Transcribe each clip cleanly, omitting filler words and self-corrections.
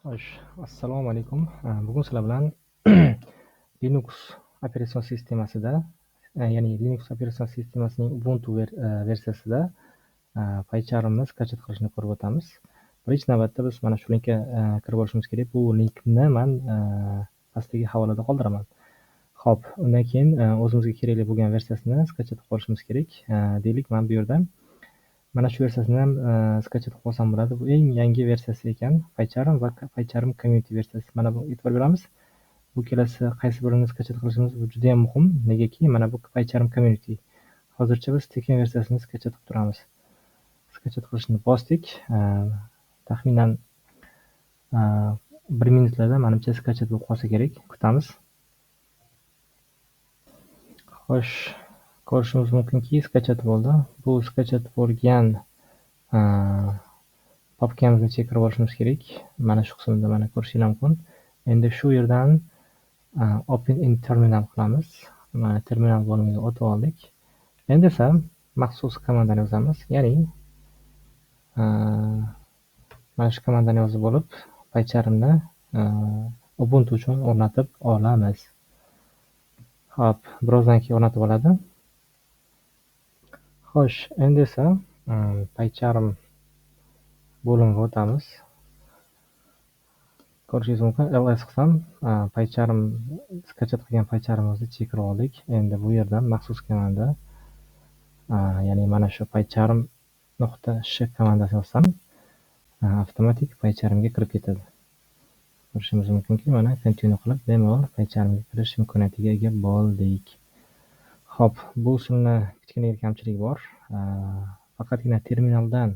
Xo'sh, assalomu alaykum. Bugun sizlar bilan Linux operatsion sistemasida, ya'ni Linux operatsion sistemasining Ubuntu versiyasida PyCharmni skачать qilishni ko'rib o'tamiz. Birinchi navbatda biz mana shu linkka kirib olishimiz kerak. Bu linkni men pastdagi havolada qoldiraman. Xo'p, undan keyin o'zimizga kerakli bo'lgan versiyasini skачать qilib olishimiz kerak. Deylik, men bu yerda mana shu versiyasini ham skачать qilib olsam bo'ladi. Bu eng yangi versiyasi ekan. PyCharm va PyCharm Community versiyasi. Mana bu e'tibor beramiz. Bu kelasi qaysi birini skачать qilishimiz bu juda ham muhim. Negaki, mana bu PyCharm Community. Hozircha biz tekin versiyasini skачать qilib turamiz. Skачать qilishni bosdik. Taxminan 1 minutlarda menimcha skачать bo'lib qolsa kerak. Kutamiz. Xo'sh, ko'rishimiz mumkinki, skачать bo'ldi. Bu skачать bo'lgan papkamizni chekirib olishimiz kerak. Mana shu qismda mana ko'rishingiz mumkin. Endi shu yerdan open in terminal qilamiz. Mana terminal bo'limiga o'tib oldik. Endi esa maxsus komandani yozamiz. Ya'ni mana shu komandani yozib olib, PyCharmni Ubuntu uchun o'rnatib olamiz. Xo'p, birozdan keyin o'rnatib oladi. Xo'sh, endi esa PyCharm bo'limiga o'tamiz. Ko'rishingiz mumkin, ls qilsam, PyCharm skачать qilgan PyCharmimizni chekirib oldik. Endi bu yerdan maxsus komanda, ya'ni mana shu pycharm.sh komandasini yozsam, avtomatik PyCharmga kirib ketadi. Ko'rishingiz mumkinki, mana continue qilib, bemalol PyCharmga kirish imkoniyatiga ega bo'ldik. Xo'p, bu usulni kichkina kamchiligi bor. Faqatgina terminaldan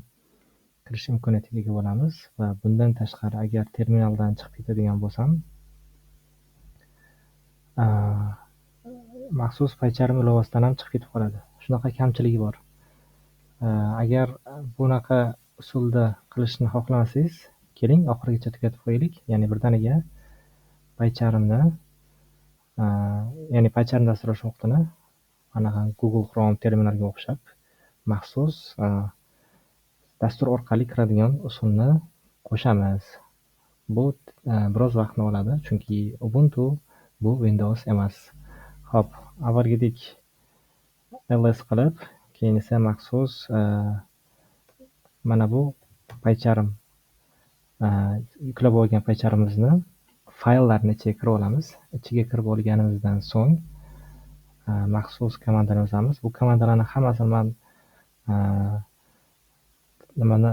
kirish imkoniyatiga ega bo'lamiz va bundan tashqari agar terminaldan chiqib ketadigan bo'lsam, maxsus PyCharm ilovasidan ham chiqib ketib qoladi. Shunaqa kamchiligi bor. Agar bunaqa usulda qilishni xohlamasangiz, keling oxirigacha tugatib qo'yaylik. Ya'ni birdaniga PyCharmni, ya'ni PyCharm dasturlash o'qitini mana Google Chrome terminalga o'xshab maxsus dastur orqali kiradigan usulni qo'shamiz. Bu biroz vaqtni oladi, chunki Ubuntu bu Windows emas. Xo'p, avvalgidek ls qilib, keyin esa maxsus mana bu PyCharm yuklab olgan PyCharmimizni fayllarni chekirib olamiz. Ichiga kirib olganimizdan so'ng maxsus komandani yozamiz. Bu komandalarning hammasini men nimani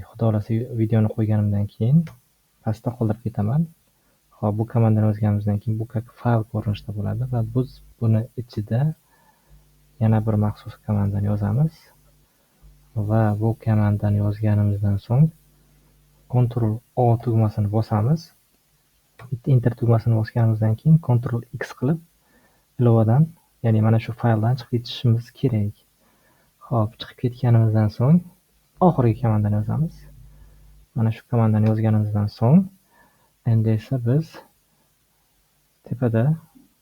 xudo xolasa videoni qo'yganimdan keyin pastda qoldirib ketaman. Xo'p, bu komandani yozganimizdan keyin bu fayl ko'rinishida bo'ladi va biz buni ichida yana bir maxsus komandani yozamiz va bu komandani yozganimizdan so'ng Ctrl O tugmasini bosamiz. Enter tugmasini bosganimizdan keyin Ctrl X qilib ilovadan, ya'ni mana shu fayldan chiqib ketishimiz kerak. Xo'p, chiqib ketganimizdan so'ng oxirgi komandani yozamiz. Mana shu komandani yozganimizdan so'ng endi esa biz tepada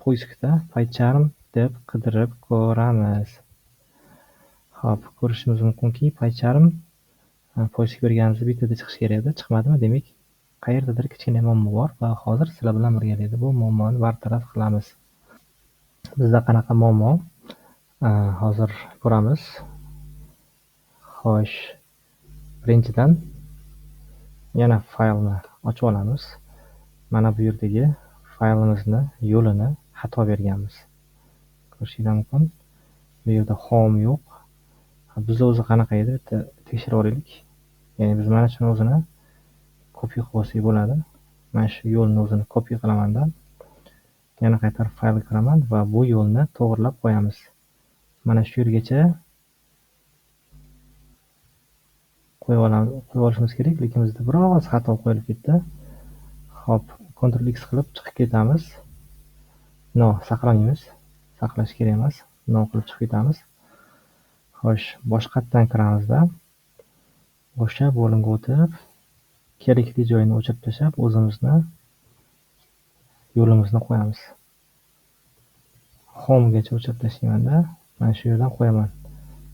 poiskda PyCharm deb qidirib ko'ramiz. Xo'p, ko'rishimiz mumkinki, PyCharm poisk berganimizda bittada chiqish kerak edi. Chiqmadimi? Demak, qayerdadir kichkina muammo bor va hozir sizlar bilan birgalikda bu muammoni bartaraf qilamiz. Bizda qanaqa muammo? Hozir ko'ramiz. Xo'sh, birinchidan yana faylni ochib olamiz. Mana bu yerdagi faylimizni yo'lini xato berganmiz. Ko'rishingiz mumkin. Bu yerda home yo'q. Bizda o'zi qanaqa edi? Tekshirib olaylik. Ya'ni biz mana shuni o'zini copy qilib olsak bo'ladi. Mana shu yo'lni o'zini copy qilaman-da. Yana qaytarib faylga kiraman va bu yo'lni to'g'rilab qo'yamiz. Mana shu yergacha qo'yib olishimiz kerak, lekin bizda biroz xato qo'yilib ketdi. Xo'p, Ctrl X qilib chiqib ketamiz. No, saqlamaymiz. Saqlash kerak emas. No qilib chiqib ketamiz. Xo'sh, boshqatdan kiramizda o'sha bo'limga o'tib, kerakli joyini o'chirib tashlab, o'zimizni yo'limizni qo'yamiz. Homegacha o'chirib tashlayman-da, mana shu yerdan qo'yaman.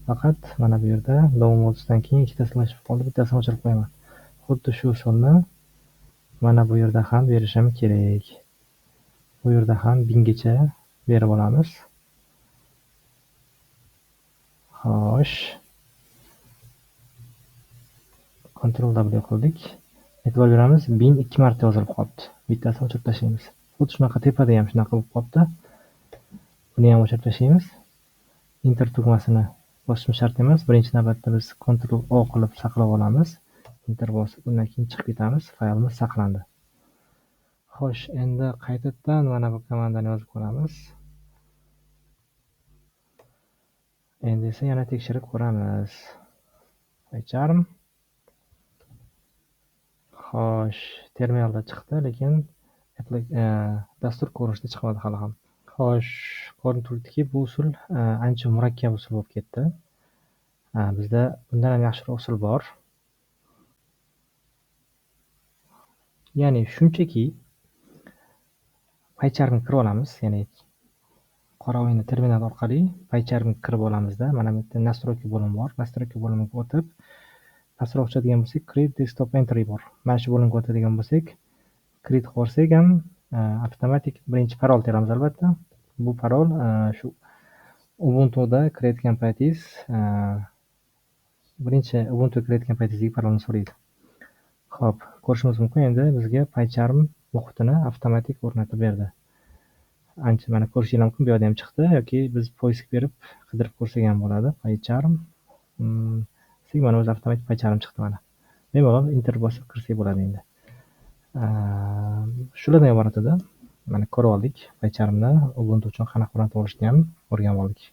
Faqat mana bu yerda downloadsdan keyin ikkita slash qoldi, bittasini o'chirib qo'yaman. Xuddi shu usulni Mana bu yerda ham berishim kerak. Bu yerda ham binggacha berib olamiz. Xo'sh. Ctrl W qildik. E'tibor beramiz, bin 2 marta yozilib qolibdi. Bittasini o'chirib tashlaymiz. Xuddi shunaqa tepada ham shunaqa bo'lib qolibdi. Buni ham o'chirib tashlaymiz. Enter tugmasini bosishimiz shart emas. Birinchi navbatda biz Ctrl O qilib saqlab olamiz. Enter bosib, undan keyin chiqib ketamiz. Faylimiz saqlandi. Xo'sh, endi qaytadan mana bu komandani yozib ko'ramiz. Endi esa yana tekshirib ko'ramiz. PyCharm. Xo'sh, terminalda chiqdi, lekin dastur ko'rinishida chiqmadi hali ham. Xo'sh, ko'rinib turibdiki, bu usul ancha murakkab usul bo'lib ketdi. Bizda bundan ham yaxshiroq usul bor. Ya'ni shunchaki PyCharmga kirib olamiz, ya'ni qora o'yinni terminal orqali PyCharmga kirib olamizda. Mana bu yerda настройка bo'limi bor. Настройка bo'limiga o'tib, pastroq o'chadigan bo'lsak, create desktop entry bor. Mana shu bo'limga o'tadigan bo'lsak, create qilsak ham avtomatik birinchi parol teramiz albatta. Bu parol shu Ubuntuda kirayotgan paytingiz birinchi Ubuntu kirayotgan paytingizdagi parolni so'raydi. Xo'p, ko'rishimiz mumkin, endi bizga PyCharm muhitini avtomatik o'rnatib berdi. Ancha mana ko'rishingiz mumkin, bu yerda ham chiqdi, yoki biz poisk berib qidirib ko'rsak ham bo'ladi. PyCharm mana o'zi avtomatik PyCharm chiqdi mana. Bemalol enter bosib kirsak bo'ladi endi. Shulardan iborat edi. Mana ko'rib oldik PyCharmni Ubuntu uchun qanaqa o'rnatib olishni ham o'rganib oldik.